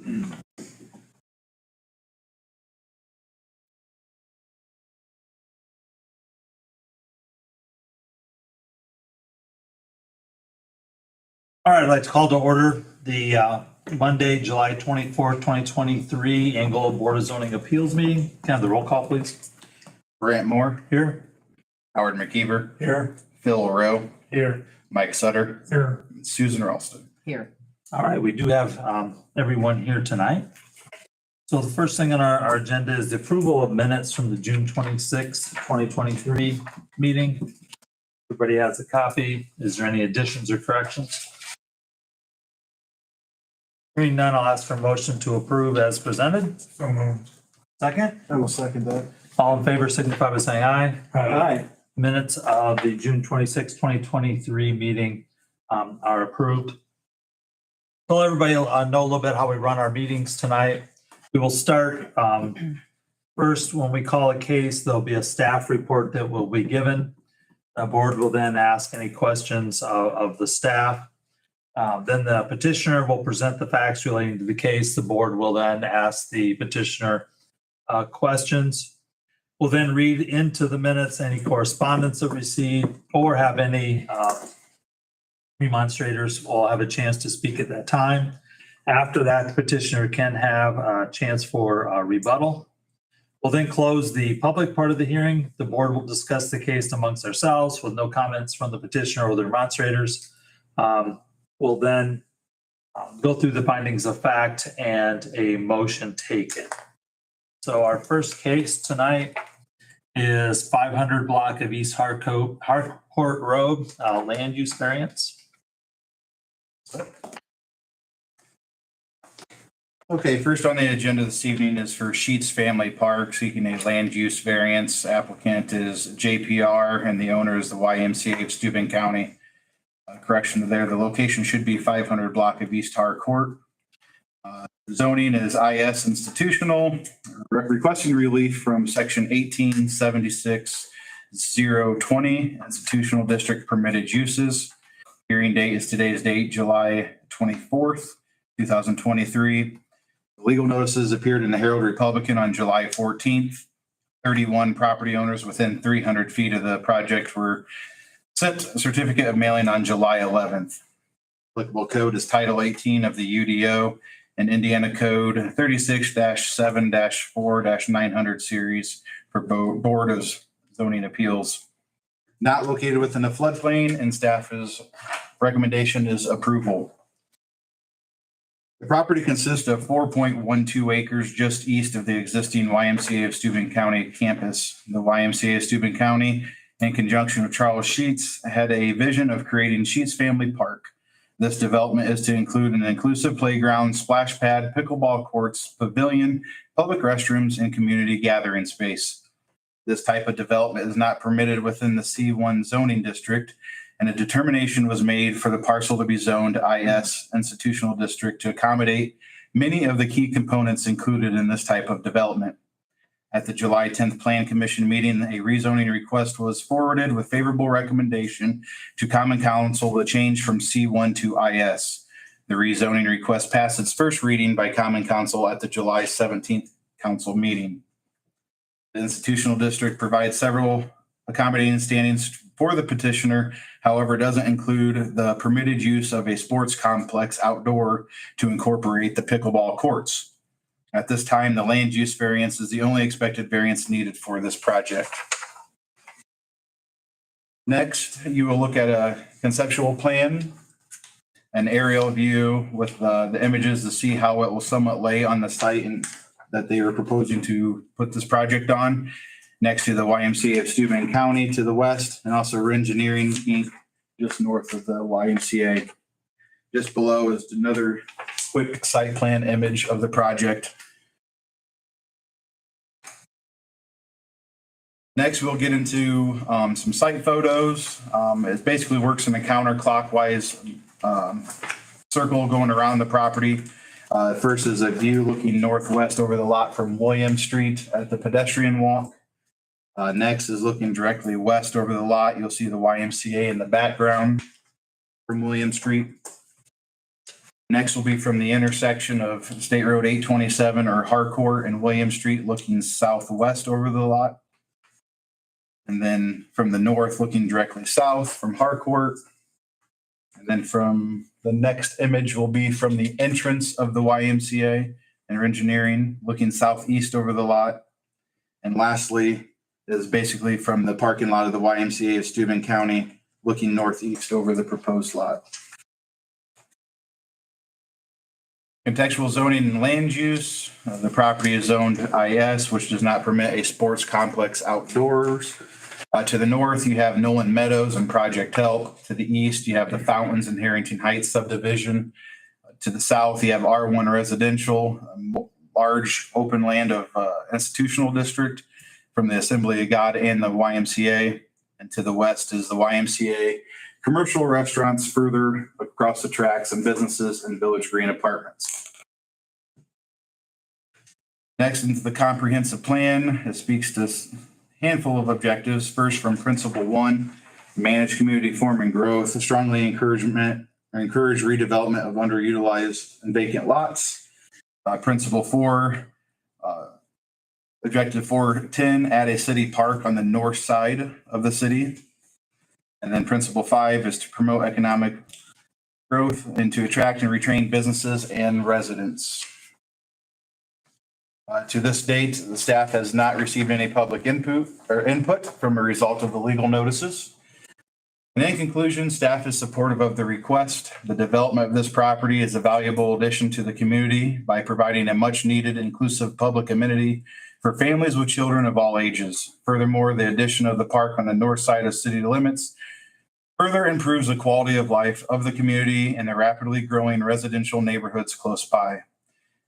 All right, I'd like to call to order the Monday, July 24th, 2023 Angola Board of Zoning Appeals meeting. Can I have the roll call, please? Brant Moore, Here. Howard McKeever, Here. Phil Rowe, Here. Mike Sutter, Here. Susan Ralston. Here. All right, we do have everyone here tonight. So the first thing on our agenda is the approval of minutes from the June 26th, 2023 meeting. Everybody has a copy. Is there any additions or corrections? Hearing none, I'll ask for a motion to approve as presented. So moved. Second, I will second that. all in favor signify by saying aye. Aye. Minutes of the June 26th, 2023 meeting are approved. So everybody know a little bit how we run our meetings tonight. We will start first when we call a case, there'll be a staff report that will be given. The board will then ask any questions of the staff. Then the petitioner will present the facts relating to the case. The board will then ask the petitioner questions. We'll then read into the minutes any correspondence that received or have any remonstrators will have a chance to speak at that time. After that, the petitioner can have a chance for a rebuttal. We'll then close the public part of the hearing. The board will discuss the case amongst ourselves with no comments from the petitioner or the remonstrators. We'll then go through the findings of fact and a motion taken. So our first case tonight is 500 block of East Harcourt Road, land use variance. Okay, first on the agenda this evening is for Sheets Family Park seeking a land use variance. Applicant is JPR and the owner is the YMCA of Steuben County. Correction there, the location should be 500 block of East Harcourt. Zoning is IS institutional, requesting relief from section 1876-020 institutional district permitted uses. Hearing date is today's date, July 24th, 2023. Legal notices appeared in the Herald Republican on July 14th. 31 property owners within 300 feet of the project were sent a certificate of mailing on July 11th. Applicable code is Title 18 of the UDO and Indiana Code 36-7-4-900 series for Board of Zoning Appeals. Not located within a floodplain, and staff's recommendation is approval. The property consists of 4.12 acres just east of the existing YMCA of Steuben County campus. The YMCA of Steuben County, in conjunction with Charles Sheets, had a vision of creating Sheets Family Park. This development is to include an inclusive playground, splash pad, pickleball courts, pavilion, public restrooms, and community gathering space. This type of development is not permitted within the C1 zoning district, and a determination was made for the parcel to be zoned IS institutional district to accommodate many of the key components included in this type of development. At the July 10th Plan Commission meeting, a rezoning request was forwarded with favorable recommendation to Common Council to change from C1 to IS. The rezoning request passed its first reading by Common Council at the July 17th council meeting. The institutional district provides several accommodating standings for the petitioner. However, it doesn't include the permitted use of a sports complex outdoor to incorporate the pickleball courts. At this time, the land use variance is the only expected variance needed for this project. Next, you will look at a conceptual plan, an aerial view with the images to see how it will somewhat lay on the site and that they are proposing to put this project on. Next to the YMCA of Steuben County to the west, and also Engineering Inc. just north of the YMCA. Just below is another quick site plan image of the project. Next, we'll get into some site photos. It basically works in a counterclockwise circle going around the property. First is a view looking northwest over the lot from William Street at the pedestrian walk. Next is looking directly west over the lot. You'll see the YMCA in the background from William Street. Next will be from the intersection of State Road 827 or Harcourt and William Street, looking southwest over the lot. And then from the north, looking directly south from Harcourt. And then from the next image will be from the entrance of the YMCA and engineering, looking southeast over the lot. And lastly is basically from the parking lot of the YMCA of Steuben County, looking northeast over the proposed lot. Contextual zoning and land use. The property is zoned IS, which does not permit a sports complex outdoors. To the north, you have Nolan Meadows and Project Help. To the east, you have the Fountains and Harrington Heights subdivision. To the south, you have R1 residential, large open land of institutional district from the Assembly of God and the YMCA. And to the west is the YMCA, commercial restaurants further across the tracks, and businesses and Village Green apartments. Next, into the comprehensive plan, it speaks to a handful of objectives. First, from Principle 1, manage community form and growth, strongly encourage redevelopment of underutilized and vacant lots. Principle 4, Objective 4.10, add a city park on the north side of the city. And then Principle 5 is to promote economic growth and to attract and retain businesses and residents. To this date, the staff has not received any public input from a result of the legal notices. And in conclusion, staff is supportive of the request. The development of this property is a valuable addition to the community by providing a much needed inclusive public amenity for families with children of all ages. Furthermore, the addition of the park on the north side of city limits further improves the quality of life of the community and the rapidly growing residential neighborhoods close by.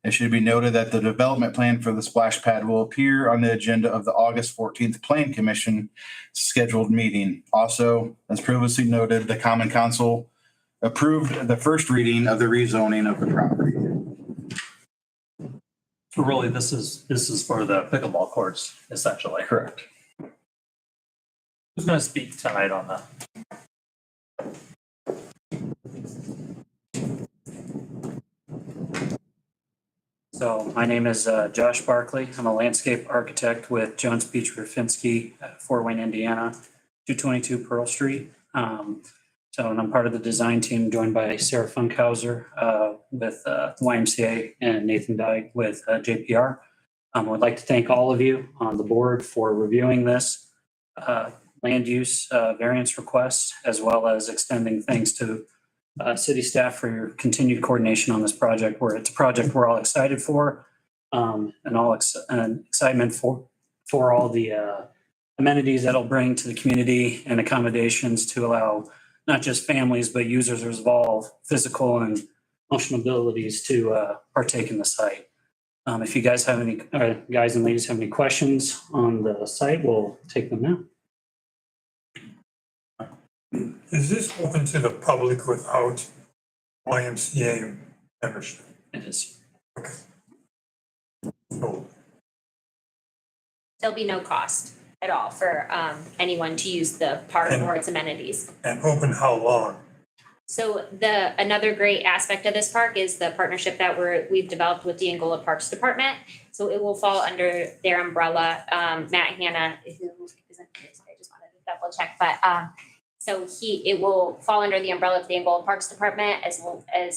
It should be noted that the development plan for the splash pad will appear on the agenda of the August 14th Plan Commission scheduled meeting. Also, as previously noted, the Common Council approved the first reading of the rezoning of the property. So really, this is for the pickleball courts, essentially. Correct. Who's going to speak tonight on that? So my name is Josh Barkley. I'm a landscape architect with Jones Beach Rufinski at Fort Wayne, Indiana, 222 Pearl Street. And I'm part of the design team, joined by Sarah Funkhauser with YMCA and Nathan Dyke with JPR. I would like to thank all of you on the board for reviewing this land use variance request, as well as extending thanks to city staff for your continued coordination on this project. It's a project we're all excited for, and excitement for all the amenities that'll bring to the community and accommodations to allow not just families, but users of all physical and emotional abilities to partake in the site. If you guys have any, guys and ladies have any questions on the site, we'll take them now. Is this open to the public without YMCA membership? It is. Okay. So There'll be no cost at all for anyone to use the park or its amenities. and open how long? So another great aspect of this park is the partnership that we've developed with the Angola Parks Department. So it will fall under their umbrella. Matt Hanna, who isn't here today, just wanted to double check, but it will fall under the umbrella of the Angola Parks Department as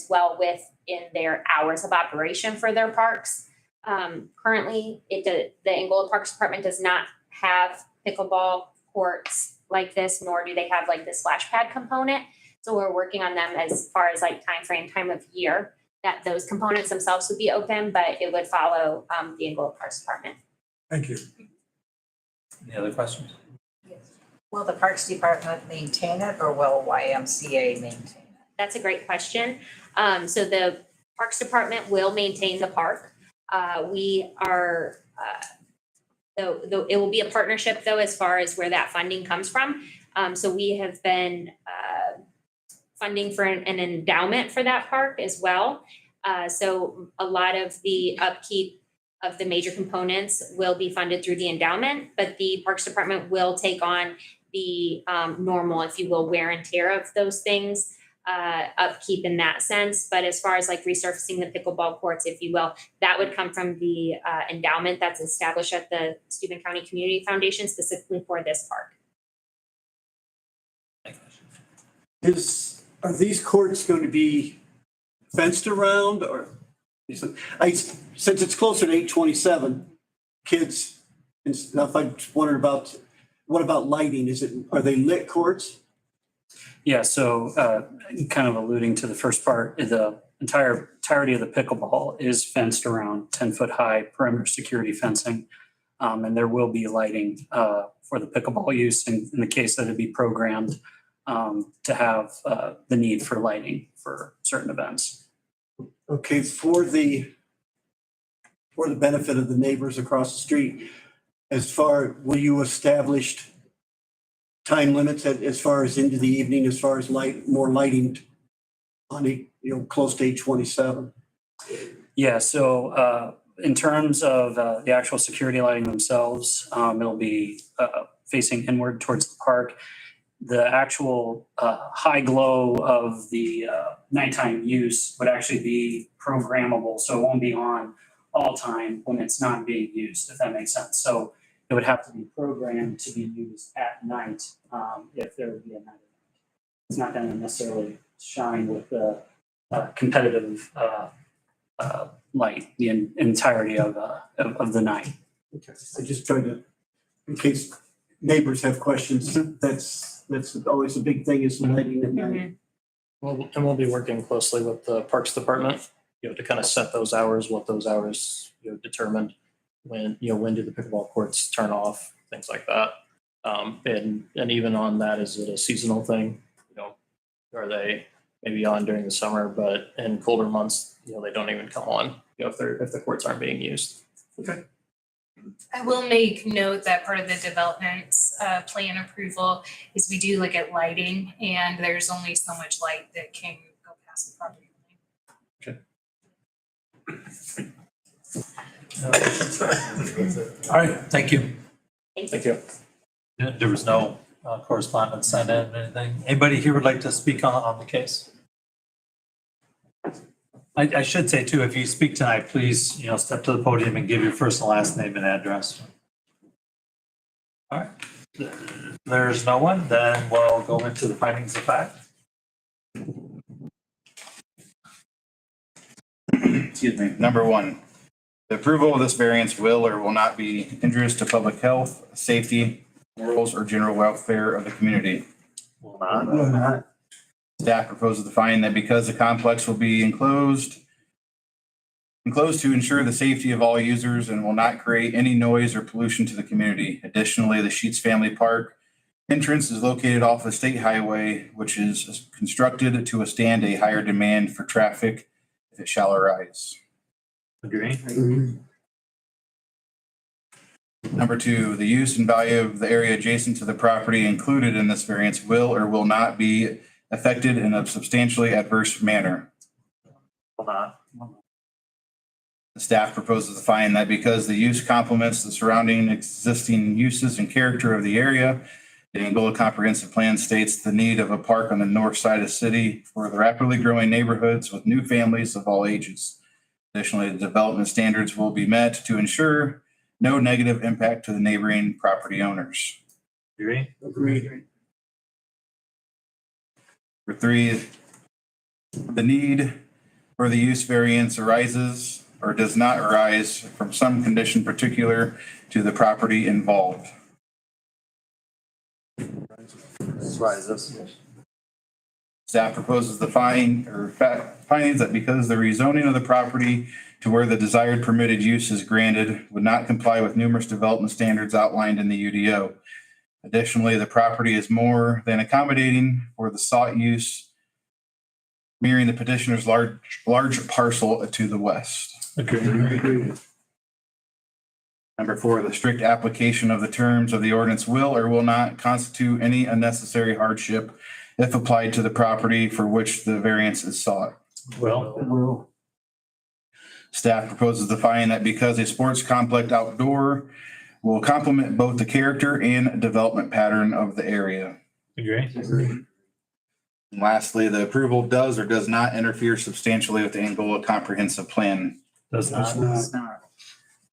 well within their hours of operation for their parks. Currently, the Angola Parks Department does not have pickleball courts like this, nor do they have like the splash pad component. So we're working on them as far as like time of year that those components themselves would be open, but it would follow the Angola Parks Department. Thank you. Any other questions? Will the Parks Department maintain it, or will YMCA maintain it? That's a great question. So the Parks Department will maintain the park. We are, it will be a partnership though, as far as where that funding comes from. So we have been funding for an endowment for that park as well. So a lot of the upkeep of the major components will be funded through the endowment, but the Parks Department will take on the normal, if you will, wear and tear of those things. upkeep in that sense. But as far as like resurfacing the pickleball courts, if you will, that would come from the endowment that's established at the Steuben County Community Foundation specifically for this park. Are these courts going to be fenced around or? Since it's closer to 8/27, kids and stuff, I just wondered about, what about lighting? Are they lit courts? Yeah, so kind of alluding to the first part, the entirety of the pickleball is fenced around, 10-foot high perimeter security fencing. And there will be lighting for the pickleball use in the case that it'd be programmed to have the need for lighting for certain events. Okay, for the benefit of the neighbors across the street, will you establish time limits as far as into the evening, as far as more lighting on close to 8/27? Yeah, so in terms of the actual security lighting themselves, it'll be facing inward towards the park. The actual high glow of the nighttime use would actually be programmable, so it won't be on all time when it's not being used, if that makes sense. So it would have to be programmed to be used at night if there would be a night event. It's not going to necessarily shine with the competitive light the entirety of the night. Okay, I just tried to, in case neighbors have questions, that's always a big thing, is the lighting at night. We'll be working closely with the Parks Department, to kind of set those hours, what those hours, determined when do the pickleball courts turn off, things like that. And even on that, is it a seasonal thing? Are they maybe on during the summer, but in colder months, they don't even come on, if the courts aren't being used. Okay. I will make note that part of the development plan approval is we do look at lighting, and there's only so much light that can go past the property line. All right, thank you. Thank you. There was no correspondence sent in, anything. Anybody here would like to speak on the case? I should say too, if you speak tonight, please, step to the podium and give your first and last name and address. All right. There's no one, then we'll go into the findings of fact. Excuse me. Number one, the approval of this variance will or will not be injurious to public health, safety, morals, or general welfare of the community. Will not. Staff proposes to find that because the complex will be enclosed to ensure the safety of all users and will not create any noise or pollution to the community. Additionally, the Sheets Family Park entrance is located off the state highway, which is constructed to withstand a higher demand for traffic if it shall arise. Agree. Number two, the use and value of the area adjacent to the property included in this variance will or will not be affected in a substantially adverse manner. Will not. The staff proposes to find that because the use complements the surrounding existing uses and character of the area, the Angola Comprehensive Plan states the need of a park on the north side of the city for the rapidly growing neighborhoods with new families of all ages. Additionally, the development standards will be met to ensure no negative impact to the neighboring property owners. Agree. Agreed. Number three, the need for the use variance arises or does not arise from some condition particular to the property involved. Rises. Staff proposes the findings that because the rezoning of the property to where the desired permitted use is granted would not comply with numerous development standards outlined in the UDO. Additionally, the property is more than accommodating for the sought use, mirroring the petitioner's large parcel to the west. Agree. Number four, the strict application of the terms of the ordinance will or will not constitute any unnecessary hardship if applied to the property for which the variance is sought. Will. Staff proposes to find that because a sports complex outdoor will complement both the character and development pattern of the area. Agree. And lastly, the approval does or does not interfere substantially with the Angola Comprehensive Plan. Does not.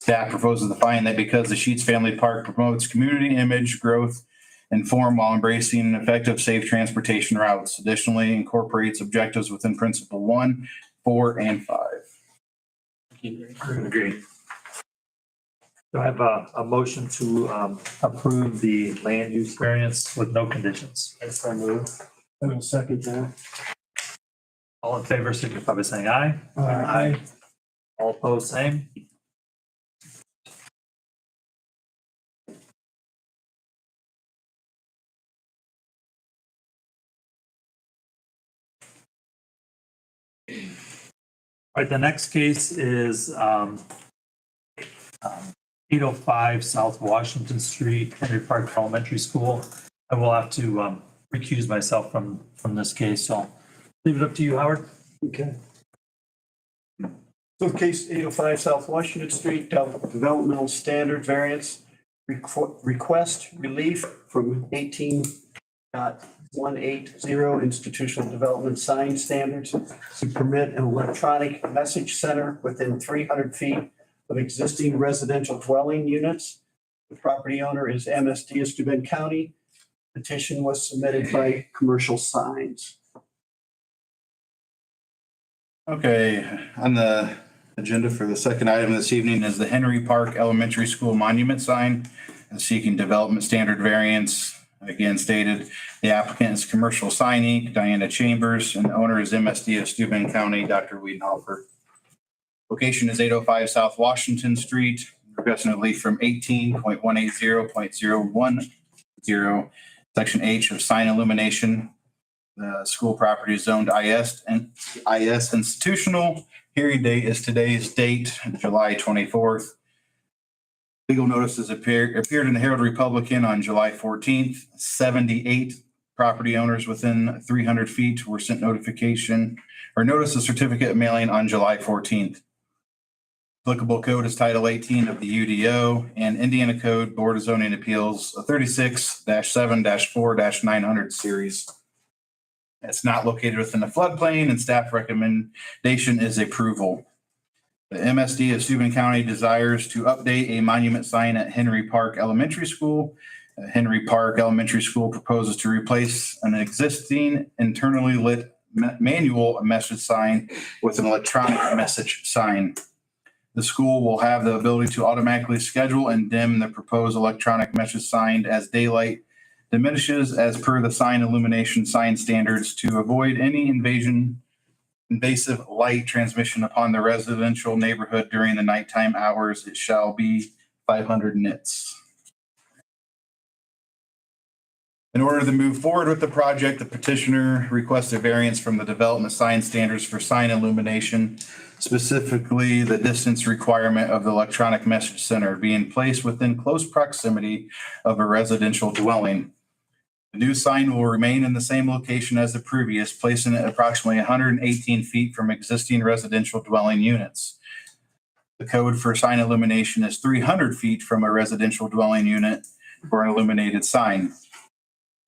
Staff proposes to find that because the Sheets Family Park promotes community image, growth, and form while embracing effective, safe transportation routes. Additionally, incorporates objectives within Principle 1, 4, and 5. Agree. Do I have a motion to approve the land use variance with no conditions? I will second that. All in favor, signify by saying aye. Aye. All opposed, same. All right, the next case is 805 South Washington Street, Henry Park Elementary School. I will have to recuse myself from this case, so I'll leave it up to you, Howard. Okay. So case 805 South Washington Street, developmental standard variance, request relief from 18.180 institutional development sign standards to permit an electronic message center within 300 feet of existing residential dwelling units. The property owner is MSD of Steuben County. Petition was submitted by Commercial Signs. Okay, on the agenda for the second item this evening is the Henry Park Elementary School monument sign seeking development standard variance. Again stated, the applicant is Commercial Sign Inc., Diana Chambers, and the owner is MSD of Steuben County, Dr. Wiedenhofer. Location is 805 South Washington Street, requesting relief from 18.180.010, Section H of sign illumination. The school property is zoned IS institutional. Hearing date is today's date, July 24th. Legal notices appeared in the Herald Republican on July 14th. 78 property owners within 300 feet were sent notification or notice of certificate of mailing on July 14th. Applicable code is Title 18 of the UDO and Indiana Code Board of Zoning Appeals 36-7-4-900 series. It's not located within the floodplain and staff recommendation is approval. The MSD of Steuben County desires to update a monument sign at Henry Park Elementary School. Henry Park Elementary School proposes to replace an existing internally lit manual message sign with an electronic message sign. The school will have the ability to automatically schedule and dim the proposed electronic message sign as daylight diminishes as per the sign illumination sign standards to avoid any invasive light transmission upon the residential neighborhood during the nighttime hours. It shall be 500 nits. In order to move forward with the project, the petitioner requests a variance from the development sign standards for sign illumination, specifically the distance requirement of the electronic message center being placed within close proximity of a residential dwelling. The new sign will remain in the same location as the previous, placing it approximately 118 feet from existing residential dwelling units. The code for sign illumination is 300 feet from a residential dwelling unit for an illuminated sign.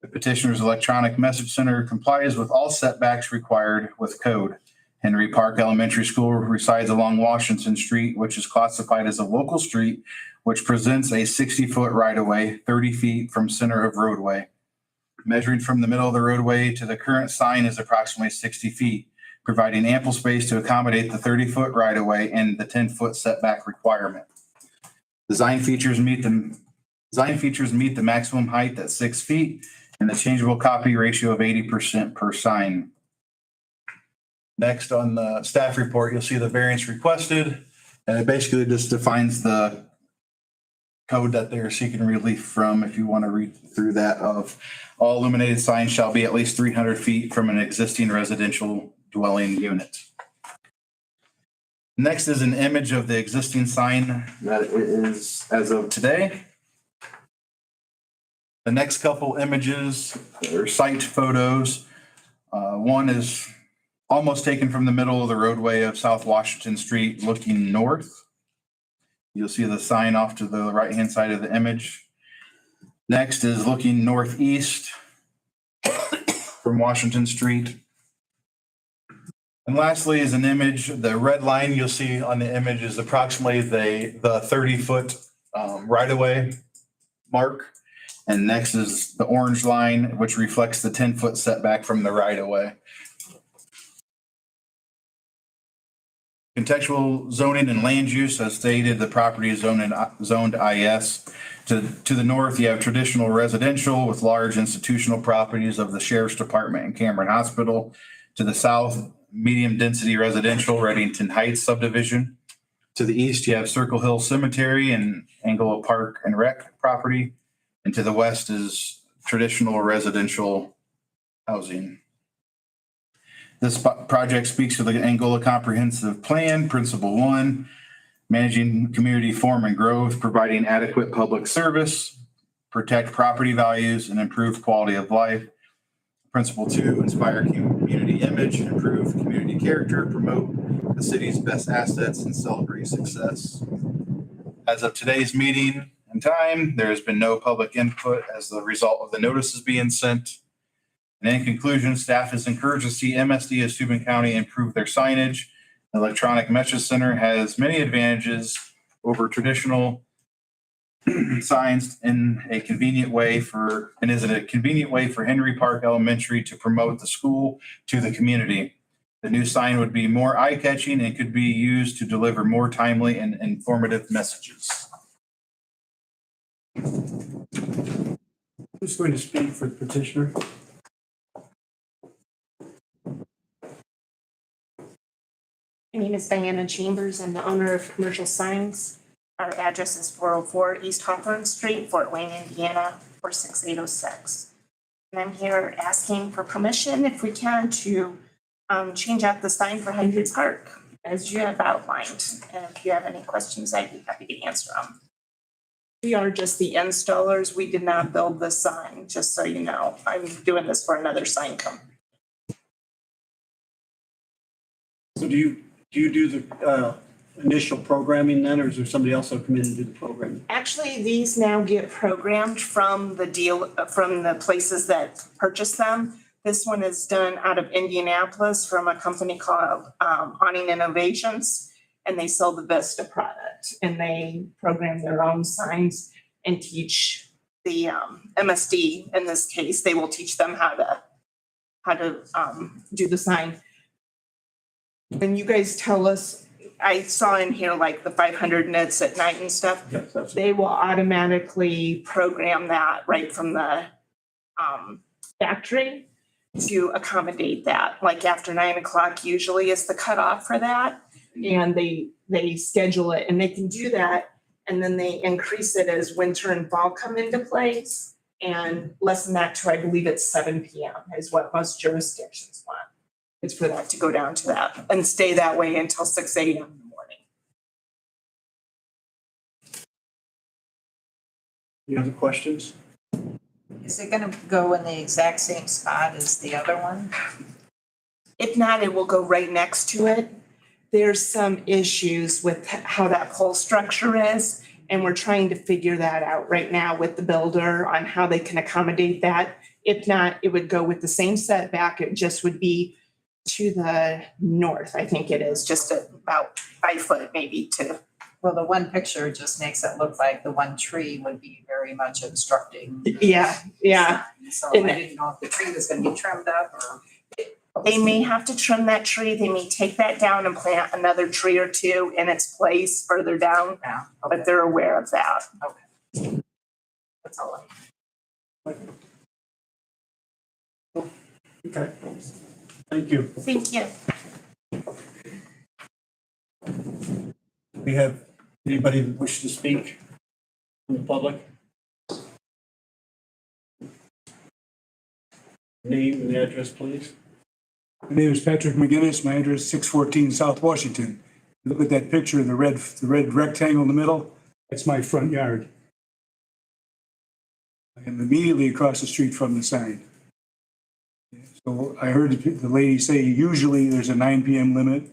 The petitioner's electronic message center complies with all setbacks required with code. Henry Park Elementary School resides along Washington Street, which is classified as a local street, which presents a 60-foot right-of-way, 30 feet from center of roadway. Measuring from the middle of the roadway to the current sign is approximately 60 feet, providing ample space to accommodate the 30-foot right-of-way and the 10-foot setback requirement. Design features meet the maximum height at 6 feet and the changeable copy ratio of 80% per sign. Next on the staff report, you'll see the variance requested, and it basically just defines the code that they're seeking relief from. If you want to read through that, of all illuminated signs shall be at least 300 feet from an existing residential dwelling unit. Next is an image of the existing sign that it is as of today. The next couple images are site photos. One is almost taken from the middle of the roadway of South Washington Street looking north. You'll see the sign off to the right-hand side of the image. Next is looking northeast from Washington Street. And lastly is an image. The red line you'll see on the image is approximately the 30-foot right-of-way mark. And next is the orange line, which reflects the 10-foot setback from the right-of-way. Contextual zoning and land use, as stated, the property is zoned IS. To the north, you have traditional residential with large institutional properties of the Sheriff's Department and Cameron Hospital. To the south, medium-density residential Reddington Heights subdivision. To the east, you have Circle Hill Cemetery and Angola Park and Rec property. And to the west is traditional residential housing. This project speaks to the Angola Comprehensive Plan, Principle 1, managing community form and growth, providing adequate public service, protect property values, and improve quality of life. Principle 2, inspire community image, improve community character, promote the city's best assets, and celebrate success. As of today's meeting and time, there has been no public input as the result of the notices being sent. And in conclusion, staff is encouraged to see MSD of Steuben County improve their signage. The electronic message center has many advantages over traditional signs in a convenient way is a convenient way for Henry Park Elementary to promote the school to the community. The new sign would be more eye-catching and could be used to deliver more timely and informative messages. Who's going to speak for the petitioner? My name is Diana Chambers. I'm the owner of Commercial Signs. Our address is 404 East Hawthorne Street, Fort Wayne, Indiana, 46806. And I'm here asking for permission, if we can, to change out the sign for Henry Park, as you have outlined. And if you have any questions, I'd be happy to answer them. We are just the installers. We did not build the sign, just so you know. I'm doing this for another sign company. So do you do the initial programming then, or is there somebody else that'll come in and do the programming? Actually, these now get programmed from the places that purchase them. This one is done out of Indianapolis from a company called Awning Innovations, and they sell the Vista product, and they program their own signs and teach the MSD, in this case, they will teach them how to do the sign. When you guys tell us, I saw in here like the 500 nits at night and stuff. Yes, that's They will automatically program that right from the factory to accommodate that. Like after 9 o'clock usually is the cutoff for that. And they schedule it, and they can do that. And then they increase it as winter and fall come into place, and lessen that to, I believe it's 7 p.m. is what most jurisdictions want. It's for that to go down to that and stay that way until 6 a.m. in the morning. Any other questions? Is it gonna go in the exact same spot as the other one? If not, it will go right next to it. There's some issues with how that pole structure is, and we're trying to figure that out right now with the builder on how they can accommodate that. If not, it would go with the same setback. It just would be to the north, I think it is, just about 5 foot maybe to. Well, the one picture just makes it look like the one tree would be very much obstructing. Yeah. So And- I didn't know if the tree was gonna be trimmed up or. They may have to trim that tree. They may take that down and plant another tree or two in its place further down, Yeah, but okay, they're aware of that. that's all. Okay. Thank you. Thank you. We have anybody that wishes to speak from the public? Name and address, please. My name is Patrick McGinnis. My address is 614 South Washington. Look at that picture, the red rectangle in the middle. That's my front yard. I am immediately across the street from the sign. So I heard the lady say usually there's a 9 p.m. limit.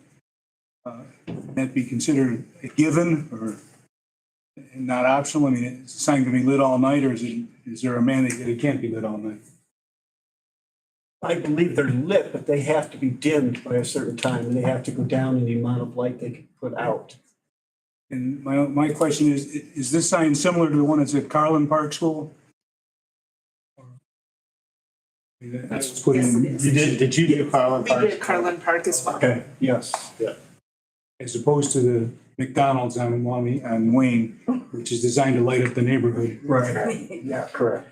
That be considered a given or not optional? I mean, is the sign going to be lit all night, or is there a mandate that it can't be lit all night? I believe they're lit, but they have to be dimmed by a certain time, and they have to go down in the amount of light they can put out. And my question is this sign similar to the one that's at Carlin Park School? That's put in. Did you do Carlin We did Carlin Park as well. Okay, yes, yeah. As opposed to the McDonald's on Wayne, which is designed to light up the neighborhood. Right, yeah, correct.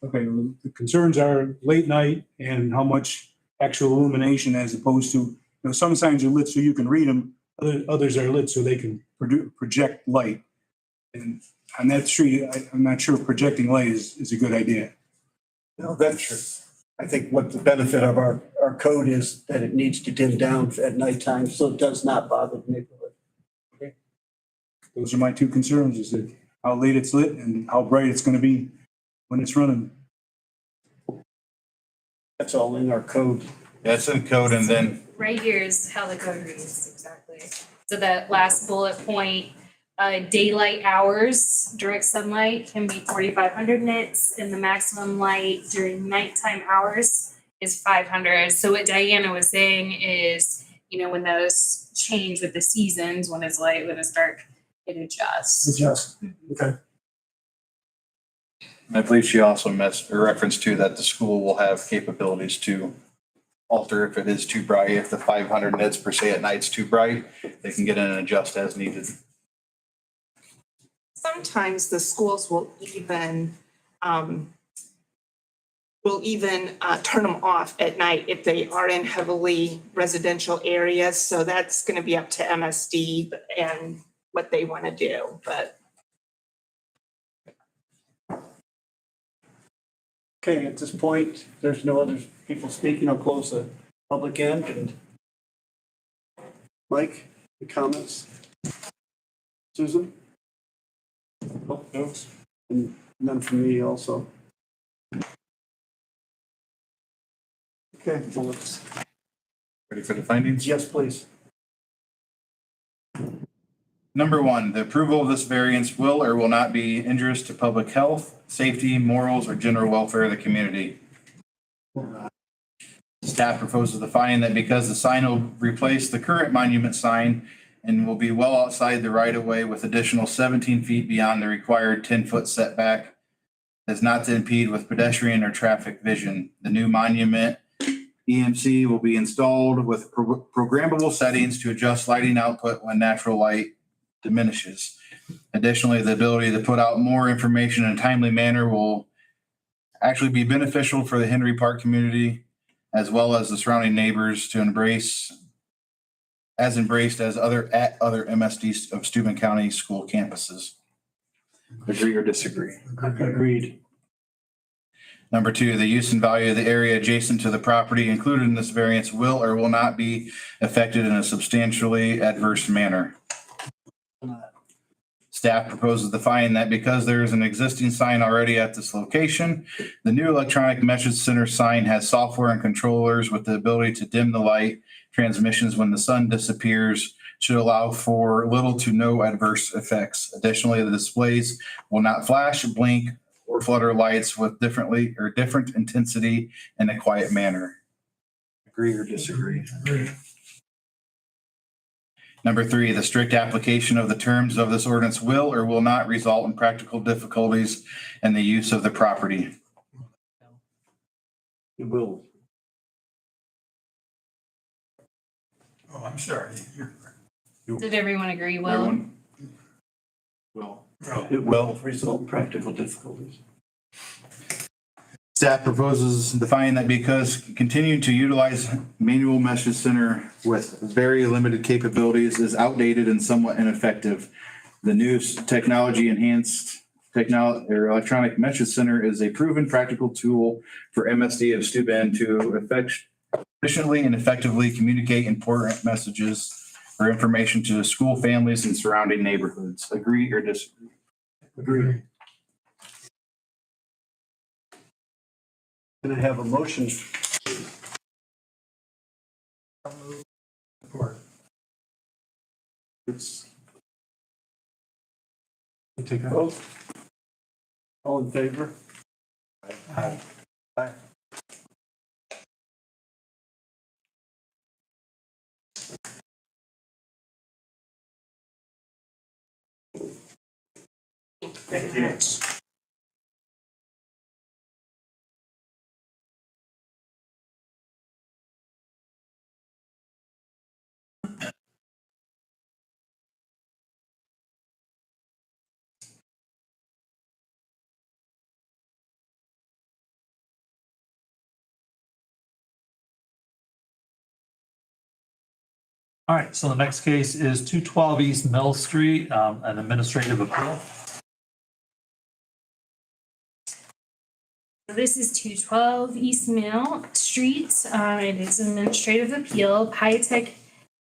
Okay, well, the concerns are late night and how much actual illumination as opposed to, some signs are lit so you can read them, others are lit so they can project light. And on that street, I'm not sure projecting light is a good idea. No, that's true. I think what the benefit of our code is that it needs to dim down at nighttime, so it does not bother the neighborhood. Those are my two concerns, is that how late it's lit and how bright it's gonna be when it's running. That's all in our code. That's in code, and then Right here is how the code reads exactly. So that last bullet point, daylight hours, direct sunlight can be 4,500 nits and the maximum light during nighttime hours is 500. So what Diana was saying is, when those change with the seasons, when it's light, when it's dark, it adjusts. Adjust. Okay. I believe she also referenced to that the school will have capabilities to alter if it is too bright. If the 500 nits per se at night's too bright, they can get in and adjust as needed. Sometimes the schools will even turn them off at night if they are in heavily residential areas. So that's going to be up to MSD and what they want to do, but. Okay, at this point, there's no other people speaking. I'll close the public end and Mike, any comments? Susan? Oh, no. And none from me also. Okay, well, let's, Ready for the findings? yes, please. Number one, the approval of this variance will or will not be injurious to public health, safety, morals, or general welfare of the community. Staff proposes the finding that because the sign will replace the current monument sign and will be well outside the right of way with additional 17 feet beyond the required 10-foot setback, as not to impede with pedestrian or traffic vision. The new monument EMC will be installed with programmable settings to adjust lighting output when natural light diminishes. Additionally, the ability to put out more information in a timely manner will actually be beneficial for the Henry Park community as well as the surrounding neighbors to embraced as other MSD of Steuben County school campuses. Agree or disagree? Agreed. Number two, the use and value of the area adjacent to the property included in this variance will or will not be affected in a substantially adverse manner. Staff proposes the finding that because there is an existing sign already at this location, the new electronic message center sign has software and controllers with the ability to dim the light transmissions when the sun disappears, should allow for little to no adverse effects. Additionally, the displays will not flash, blink, or flutter lights with different intensity in a quiet manner. Agree or disagree? Agree. Number three, the strict application of the terms of this ordinance will or will not result in practical difficulties in the use of the property. It will. Oh, I'm sorry. Did everyone agree? Well, Everyone? Will. It will result in practical difficulties. Staff proposes the finding that because continuing to utilize manual message center with very limited capabilities is outdated and somewhat ineffective. The new technology enhanced electronic message center is a proven practical tool for MSD of Steuben to efficiently and effectively communicate important messages or information to school families and surrounding neighborhoods. Agree or disagree? Agreed. Can I have a motion? Support. It's You take that. both. All in favor? Aye. Aye. Thank you. All right, so the next case is 212 East Mill Street, an administrative appeal. This is 212 East Mill Street. It is an administrative appeal. Piatek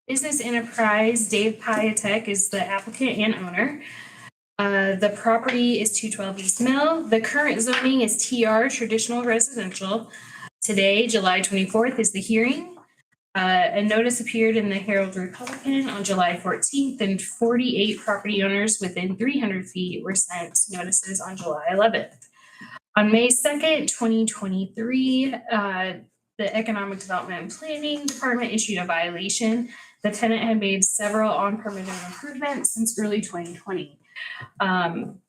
Business Enterprise, Dave Piatek is the applicant and owner. The property is 212 East Mill. The current zoning is TR, traditional residential. Today, July 24th, is the hearing. A notice appeared in the Herald Republican on July 14th, and 48 property owners within 300 feet were sent notices on July 11th. On May 2nd, 2023, the Economic Development and Planning Department issued a violation. The tenant had made several unpermitted improvements since early 2020.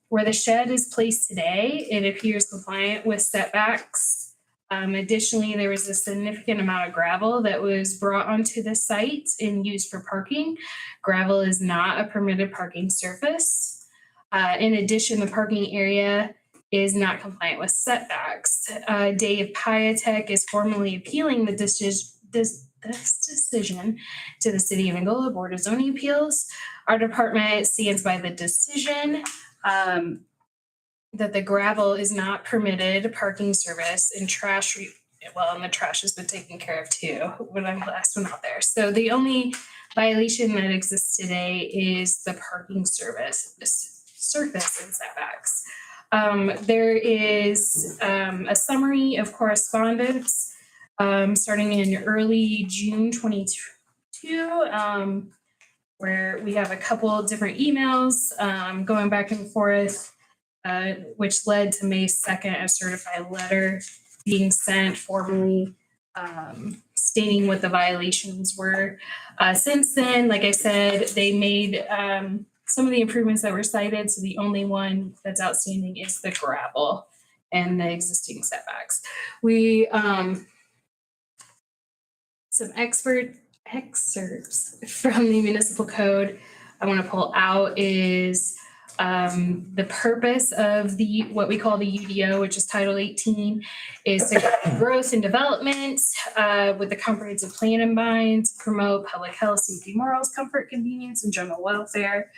Where the shed is placed today, it appears compliant with setbacks. Additionally, there was a significant amount of gravel that was brought onto the site and used for parking. Gravel is not a permitted parking surface. In addition, the parking area is not compliant with setbacks. Dave Piatek is formally appealing this decision to the City of Angola Board of Zoning Appeals. Our department stands by the decision that the gravel is not permitted parking service and trash, and the trash has been taken care of too when I'm the last one out there. So the only violation that exists today is the parking surface and setbacks. There is a summary of correspondence starting in early June 22, where we have a couple different emails going back and forth, which led to May 2nd, a certified letter being sent formally stating what the violations were. Since then, like I said, they made some of the improvements that were cited. So the only one that's outstanding is the gravel and the existing setbacks. We some excerpts from the municipal code I want to pull out is the purpose of what we call the UDO, which is Title 18, is to guide growth and development with the comprehensive plan in mind, to promote public health, safety, morals, comfort, convenience, and general welfare,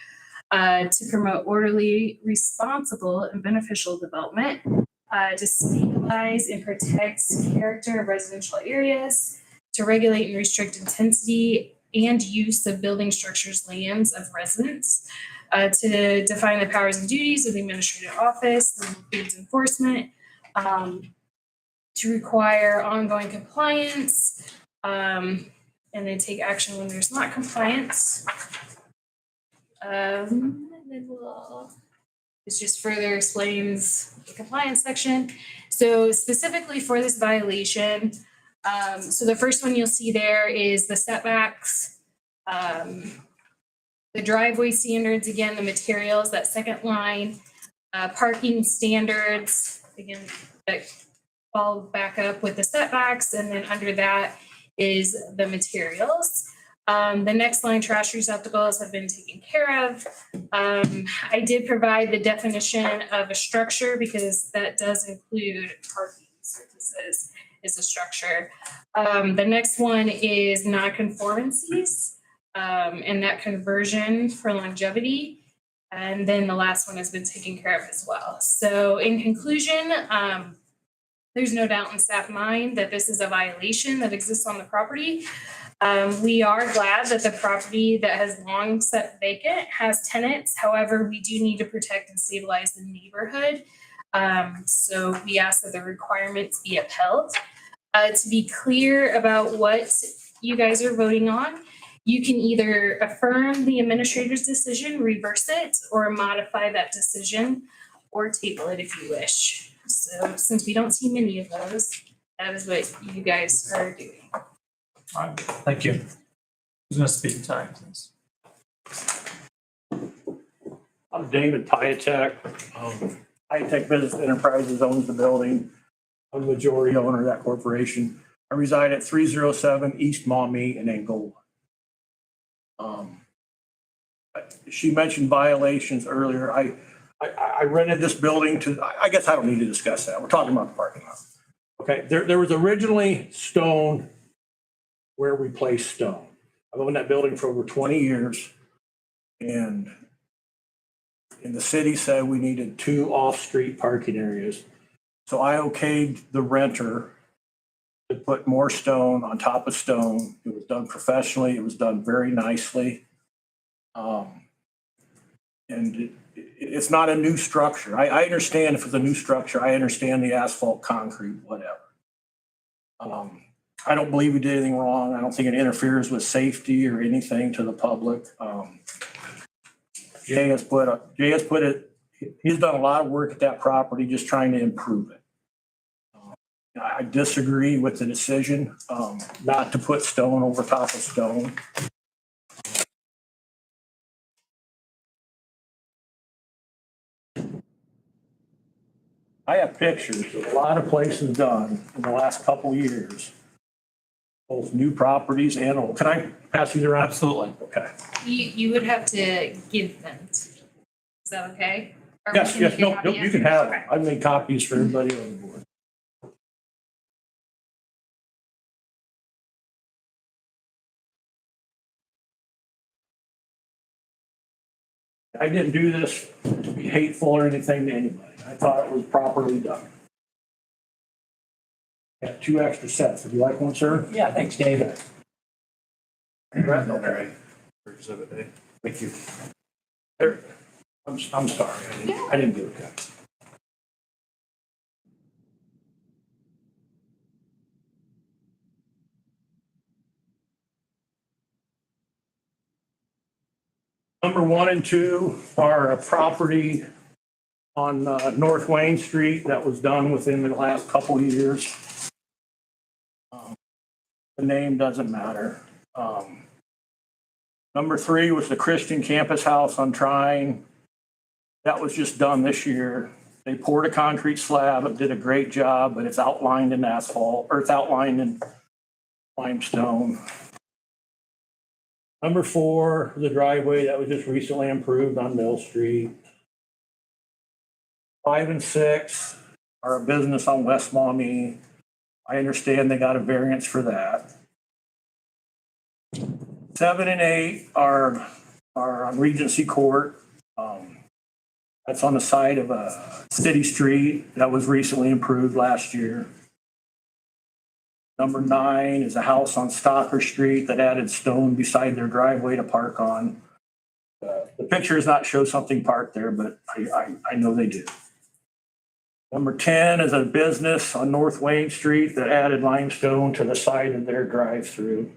to promote orderly, responsible, and beneficial development, to stabilize and protect character of residential areas, to regulate and restrict intensity and use of building structures, lands of residents, to define the powers and duties of the administrative office, and includes enforcement, to require ongoing compliance, and then take action when there's not compliance. And then this just further explains the compliance section. So specifically for this violation, so the first one you'll see there is the setbacks, the driveway standards, again, the materials, that second line, parking standards, again, that follow back up with the setbacks, and then under that is the materials. The next line, trash receptacles, have been taken care of. I did provide the definition of a structure because that does include parking surfaces is a structure. The next one is non-conformancies and that conversion for longevity. And then the last one has been taken care of as well. So in conclusion, there's no doubt in staff mind that this is a violation that exists on the property. We are glad that the property that has long sat vacant has tenants. However, we do need to protect and stabilize the neighborhood. So we ask that the requirements be upheld. To be clear about what you guys are voting on, you can either affirm the administrator's decision, reverse it, or modify that decision, or table it if you wish. So since we don't see many of those, that is what you guys are doing. All right, thank you. Who's going to speak time, please? I'm David Piatek. Piatek Business Enterprises owns the building. I'm the majority owner of that corporation. I reside at 307 East Maumee in Angola. She mentioned violations earlier. I rented this building I guess I don't need to discuss that. We're talking about the parking lot. Okay, there was originally stone where we placed stone. I've owned that building for over 20 years. And the city said we needed 2 off-street parking areas. So I okayed the renter to put more stone on top of stone. It was done professionally. It was done very nicely. And it's not a new structure. I understand if it's a new structure. I understand the asphalt, concrete, whatever. I don't believe we did anything wrong. I don't think it interferes with safety or anything to the public. Jay has put it, he's done a lot of work at that property, just trying to improve it. I disagree with the decision, not to put stone over top of stone. I have pictures of a lot of places done in the last couple of years, both new properties and old. Can I pass these around? Absolutely. Okay. You would have to give them to me. Is that okay? Or we Yes, can yes, make a no, copy you of can it? have Okay. it. I've made copies for everybody on the board. I didn't do this to be hateful or anything to anybody. I thought it was properly done. Got 2 extra sets. Would you like one, sir? Yeah, thanks, David. Brett, okay. Thank you. There, I'm sorry. I didn't do it. Guys. Number 1 and 2 are a property on North Wayne Street that was done within the last couple of years. The name doesn't matter. Number 3 was the Christian Campus House on Trine. That was just done this year. They poured a concrete slab. It did a great job, but it's outlined in asphalt, or it's outlined in limestone. Number 4, the driveway that was just recently improved on Mill Street. 5 and 6 are a business on West Maumee. I understand they got a variance for that. 7 and 8 are on Regency Court. That's on the side of a city street that was recently improved last year. Number 9 is a house on Stocker Street that added stone beside their driveway to park on. The picture does not show something parked there, but I know they do. Number 10 is a business on North Wayne Street that added limestone to the side of their drive-through.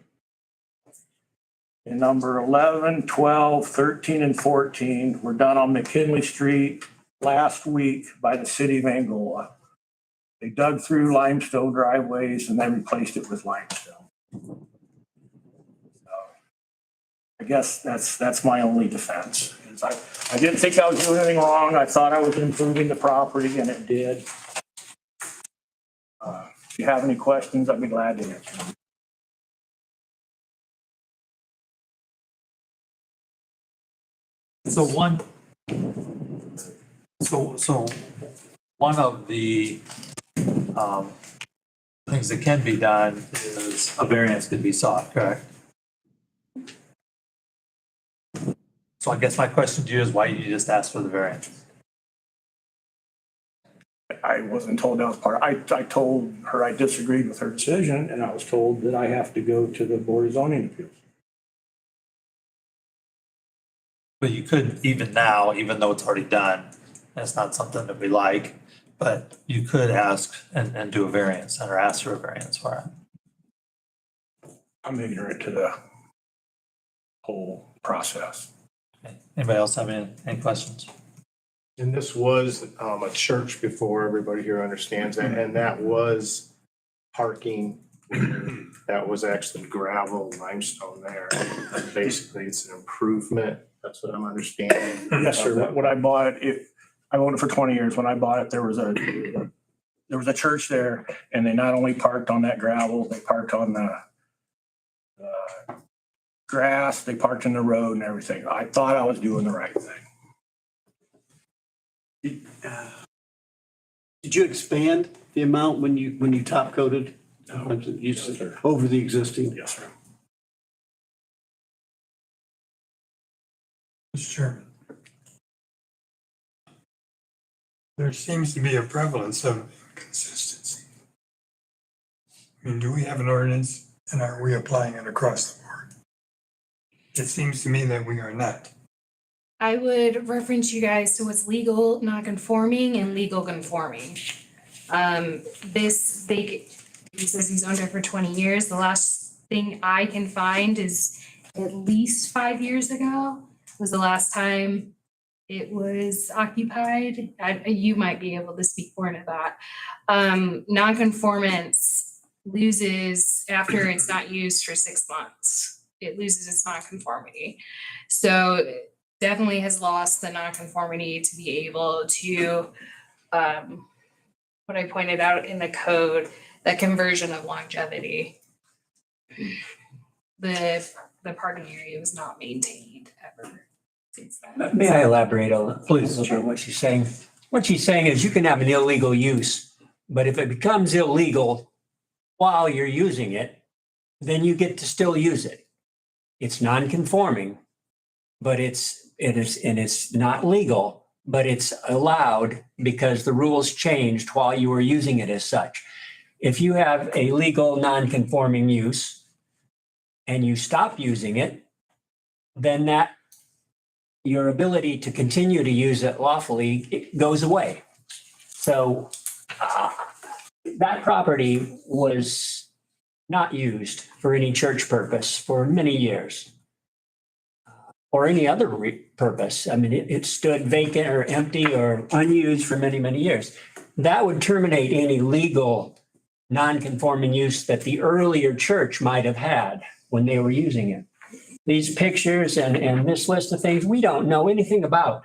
And number 11, 12, 13, and 14 were done on McKinley Street last week by the city of Angola. They dug through limestone driveways and then replaced it with limestone. So I guess that's my only defense. Is I didn't think I was doing anything wrong. I thought I was improving the property, and it did. If you have any questions, I'd be glad to answer them. So one of the things that can be done is a variance could be sought, correct? So I guess my question to you is why you just asked for the variance? I wasn't told that was part. I told her I disagreed with her decision, and I was told that I have to go to the Board of Zoning Appeals. But you could even now, even though it's already done, that's not something that we like, but you could ask and do a variance or ask for a variance for it. I'm ignorant to the whole process. Okay. Anybody else have any questions? And this was a church before, everybody here understands that, and that was parking that was actually gravel limestone there. Basically, it's an improvement. That's what I'm understanding. Yes, sir. When I bought it, I owned it for 20 years. When I bought it, there was a church there, and they not only parked on that gravel, they parked on the grass, they parked in the road and everything. I thought I was doing the right thing. Did you expand the amount when you top coated? Yes, sir. Over the existing? Yes, sir. Mr. Chairman. There seems to be a prevalence of inconsistency. I mean, do we have an ordinance and are we applying it across the board? It seems to me that we are not. I would reference you guys to what's legal non-conforming and legal conforming. He says he's owned it for 20 years. The last thing I can find is at least 5 years ago was the last time it was occupied. You might be able to speak more into that. Non-conformance loses after it's not used for 6 months. It loses its non-conformity. So it definitely has lost the non-conformity to be able to, what I pointed out in the code, that conversion of longevity. The parking area was not maintained ever since then. May I elaborate a little bit on what she's saying? What she's saying is you can have an illegal use, but if it becomes illegal while you're using it, then you get to still use it. It's non-conforming, but it's not legal, but it's allowed because the rules changed while you were using it as such. If you have a legal non-conforming use and you stop using it, then your ability to continue to use it lawfully, it goes away. So that property was not used for any church purpose for many years or any other purpose. I mean, it stood vacant or empty or unused for many, many years. That would terminate any legal non-conforming use that the earlier church might have had when they were using it. These pictures and this list of things, we don't know anything about.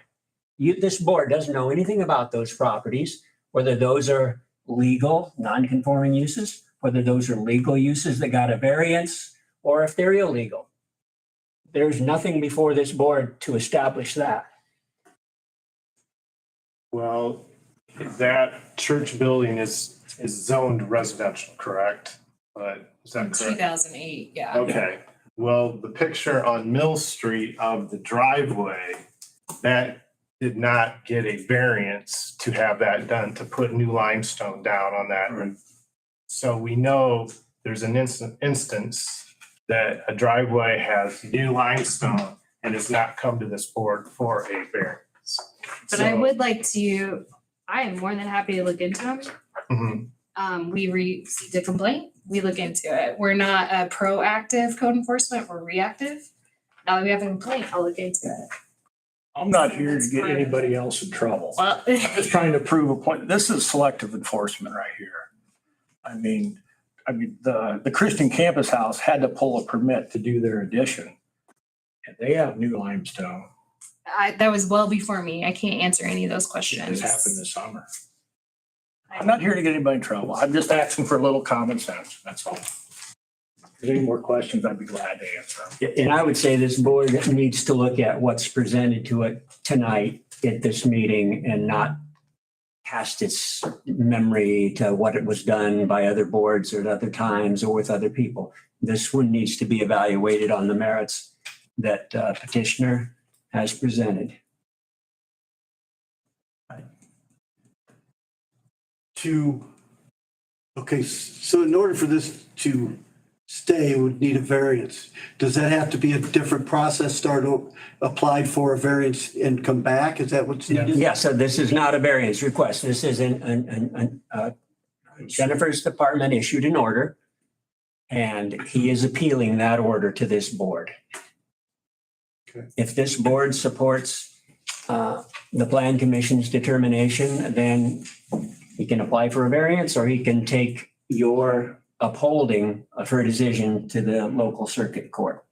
This board doesn't know anything about those properties, whether those are legal non-conforming uses, whether those are legal uses that got a variance, or if they're illegal. There's nothing before this board to establish that. Well, that church building is zoned residential, correct? But is that correct? 2008, yeah. Okay, well, the picture on Mill Street of the driveway, that did not get a variance to have that done, to put new limestone down on that. Right. So we know there's an instance that a driveway has new limestone and has not come to this board for a variance. But I would like to, I am more than happy to look into them. Mhm. We received a complaint, we look into it. We're not a proactive code enforcement, we're reactive. Now that we have a complaint, I'll look into it. I'm not here to get anybody else in trouble. Well, I'm just trying to prove a point. This is selective enforcement right here. I mean, the Christian Campus House had to pull a permit to do their addition. And they have new limestone. that was well before me. I can't answer any of those It questions. just happened this summer. I'm not here to get anybody in trouble. I'm just asking for a little common sense. That's all. If there's any more questions, I'd be glad to answer them. And I would say this board needs to look at what's presented to it tonight at this meeting and not cast its memory to what it was done by other boards at other times or with other people. This one needs to be evaluated on the merits that petitioner has presented. Okay, so in order for this to stay, it would need a variance. Does that have to be a different process, applied for a variance and come back? Is that what's needed? Yeah, so this is not a variance request. This is Jennifer's department issued an order and he is appealing that order to this board. Okay. If this board supports the plan commission's determination, then he can apply for a variance or he can take your upholding of her decision to the local circuit court.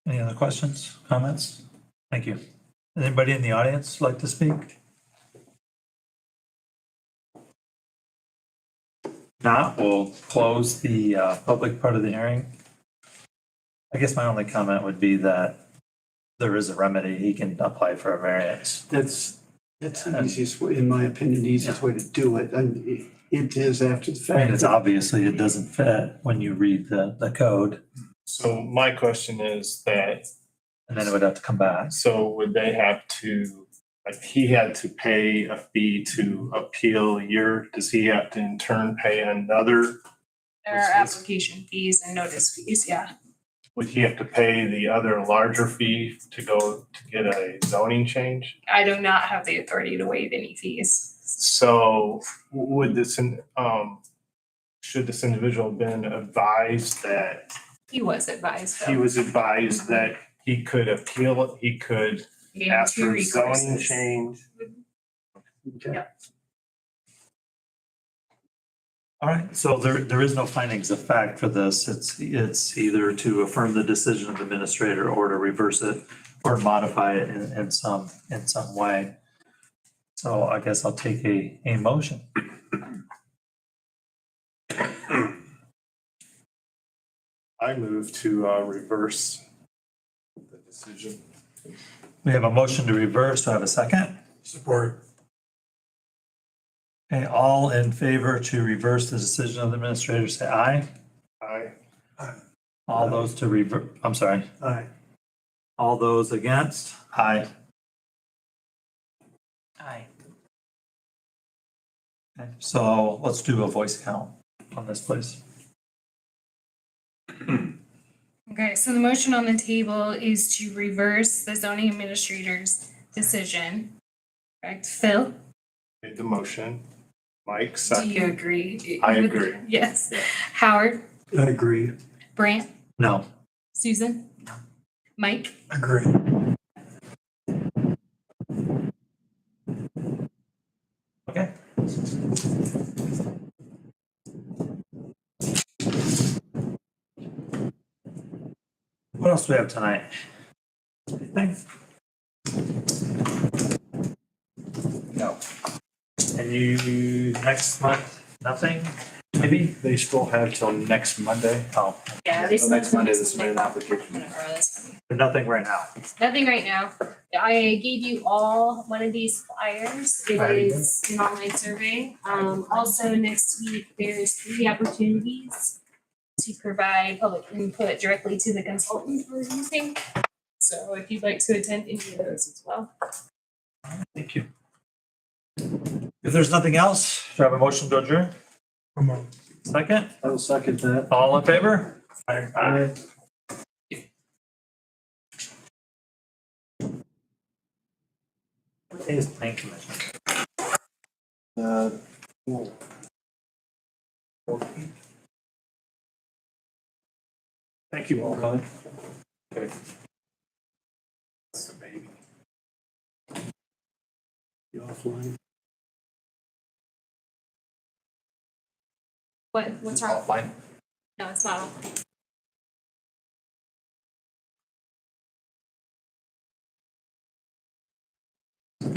Any other questions, comments? Thank you. Anybody in the audience like to speak? Not, we'll close the public part of the hearing. I guess my only comment would be that there is a remedy. He can apply for a variance. That's the easiest way, in my opinion, the easiest way to do it. And it is after the I mean, fact. it's obviously it doesn't fit when you read the code, So my question is that, and then it would have to come back. so would they have to, like, he had to pay a fee to appeal does he have to in turn pay another? There are application fees and notice fees, yeah. Would he have to pay the other larger fee to go to get a zoning change? I do not have the authority to waive any fees. So would should this individual have been advised that He was advised though. he was advised that he could appeal it, he could Gave him ask two for a zoning recourses. change? Yeah. All right, so there is no findings of fact for this. It's either to affirm the decision of the administrator or to reverse it or modify it in some way. So I guess I'll take a motion. I move to reverse the decision. We have a motion to reverse. Do I have a second? Support. Okay, all in favor to reverse the decision of the administrator, say aye. Aye. All those to I'm sorry. Aye. All those against? Aye. Aye. Okay, so let's do a voice count on this, please. Okay, so the motion on the table is to reverse the zoning administrator's decision. Correct, Phil? Made the motion. Mike, Do second. you agree? I agree. Yes. Howard? I agree. Brant? No. Susan? No. Mike? Agree. Okay. What else do we have tonight? Anything? No. And you, next month, nothing, maybe? They still have till next Monday. Oh, Yeah, they Next Monday, this is an application. nothing right now. Nothing right now. I gave you all one of these flyers. It is an online survey. Also next week, there's 3 opportunities to provide public input directly to the consultant we're using. So if you'd like to attend any of those as well. Thank you. If there's nothing else, do I have a motion to adjourn? Come on. Second? I will second that. All in favor? Aye. What is plan commission? Thank you all, Ron. You offline? What's wrong? Offline. No, it's not offline.